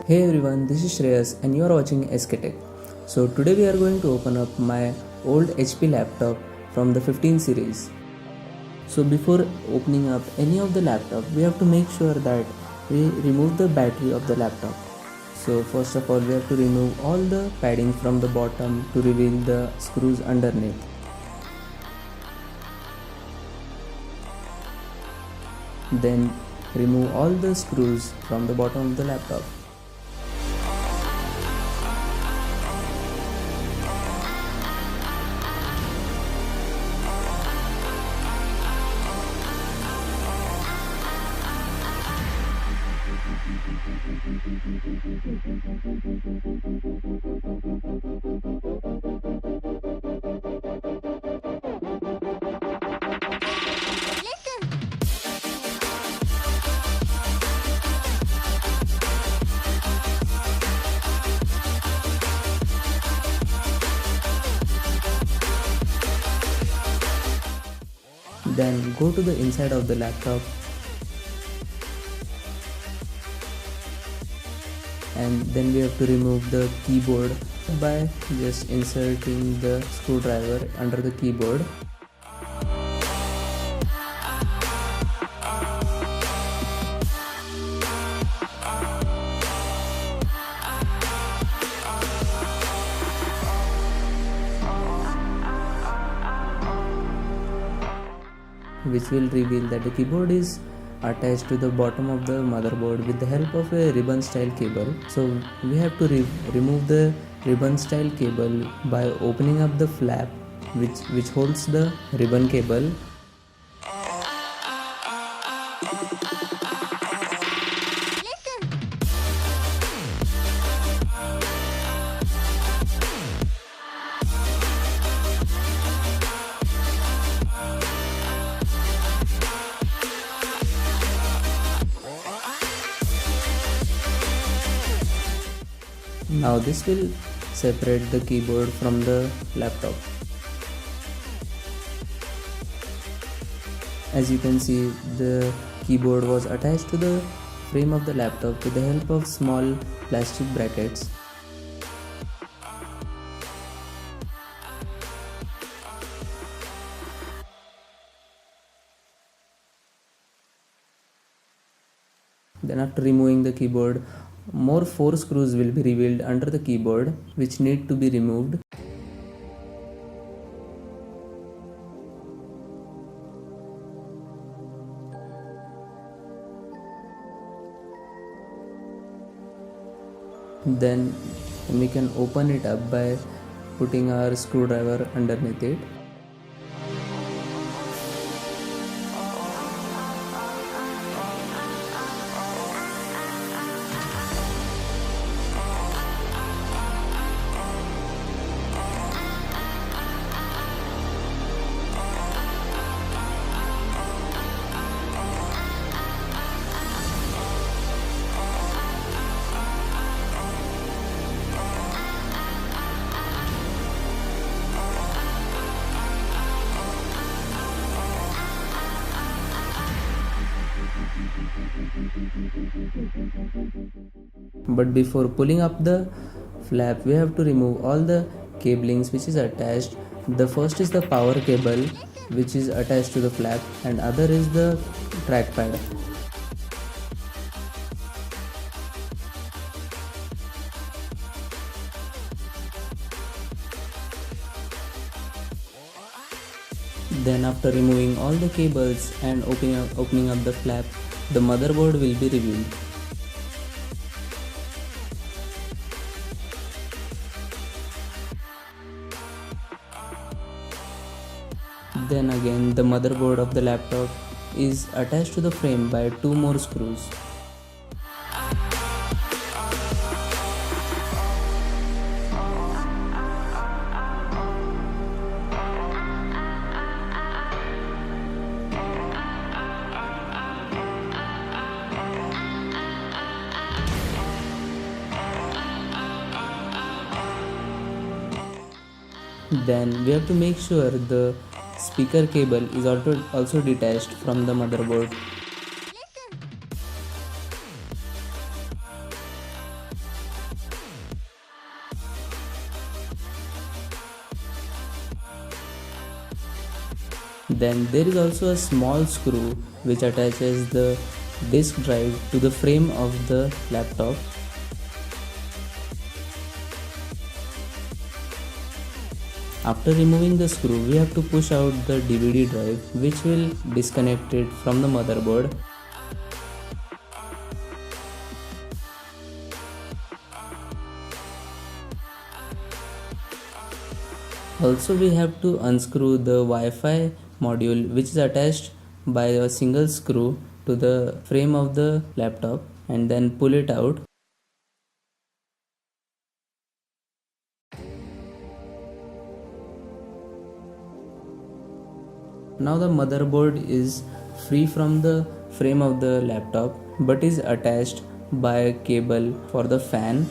Hey everyone, this is Shreyas and you are watching SK Tech. So today we are going to open up my old HP laptop from the 15 series. So before opening up any of the laptop, we have to make sure that we remove the battery of the laptop. So first of all, we have to remove all the padding from the bottom to reveal the screws underneath. Then remove all the screws from the bottom of the laptop. Then go to the inside of the laptop and then we have to remove the keyboard by just inserting the screwdriver under the keyboard. Which will reveal that the keyboard is attached to the bottom of the motherboard with the help of a ribbon style cable. So we have to remove the ribbon style cable by opening up the flap which holds the ribbon cable. Now this will separate the keyboard from the laptop. As you can see, the keyboard was attached to the frame of the laptop with the help of small plastic brackets. Then after removing the keyboard, more 4 screws will be revealed under the keyboard which need to be removed. Then we can open it up by putting our screwdriver underneath it. But before pulling up the flap, we have to remove all the cablings which is attached. The first is the power cable which is attached to the flap and other is the trackpad. Then after removing all the cables and opening up the flap, the motherboard will be revealed. Then again, the motherboard of the laptop is attached to the frame by 2 more screws. Then we have to make sure the speaker cable is also detached from the motherboard. Then there is also a small screw which attaches the disk drive to the frame of the laptop. After removing the screw, we have to push out the DVD drive, which will disconnect it from the motherboard. Also, we have to unscrew the Wi-Fi module, which is attached by a single screw to the frame of the laptop, and then pull it out. Now the motherboard is free from the frame of the laptop but is attached by a cable for the fan.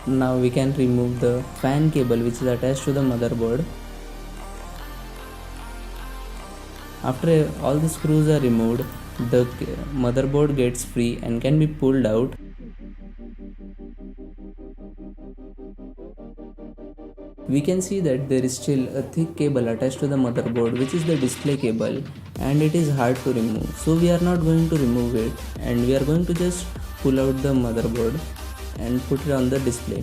Now we can remove the fan cable which is attached to the motherboard. After all the screws are removed, the motherboard gets free and can be pulled out. We can see that there is still a thick cable attached to the motherboard, which is the display cable, and it is hard to remove. So we are not going to remove it, and we are going to just pull out the motherboard and put it on the display.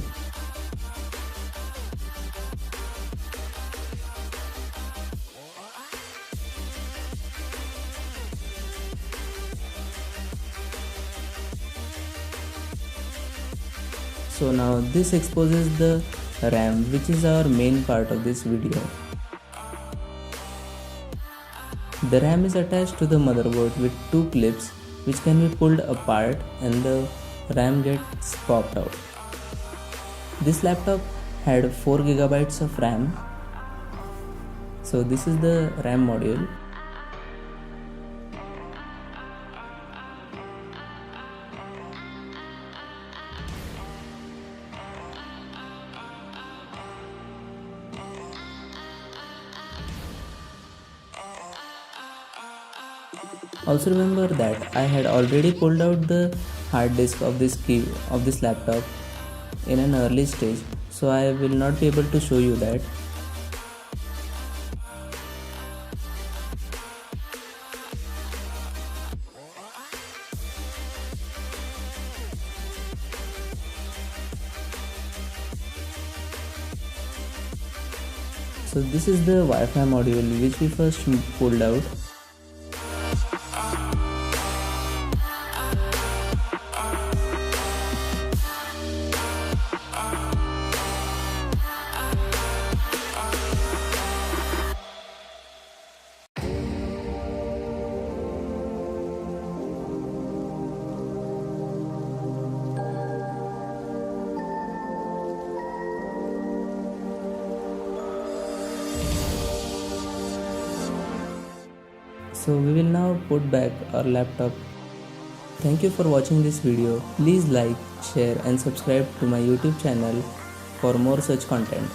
So now this exposes the RAM, which is our main part of this video. The RAM is attached to the motherboard with two clips which can be pulled apart and the RAM gets popped out. This laptop had 4 GB of RAM. So this is the RAM module. Also remember that I had already pulled out the hard disk of this laptop in an early stage, so I will not be able to show you that. So this is the Wi-Fi module which we first pulled out. So we will now put back our laptop. Thank you for watching this video. Please like, share and subscribe to my YouTube channel for more such content.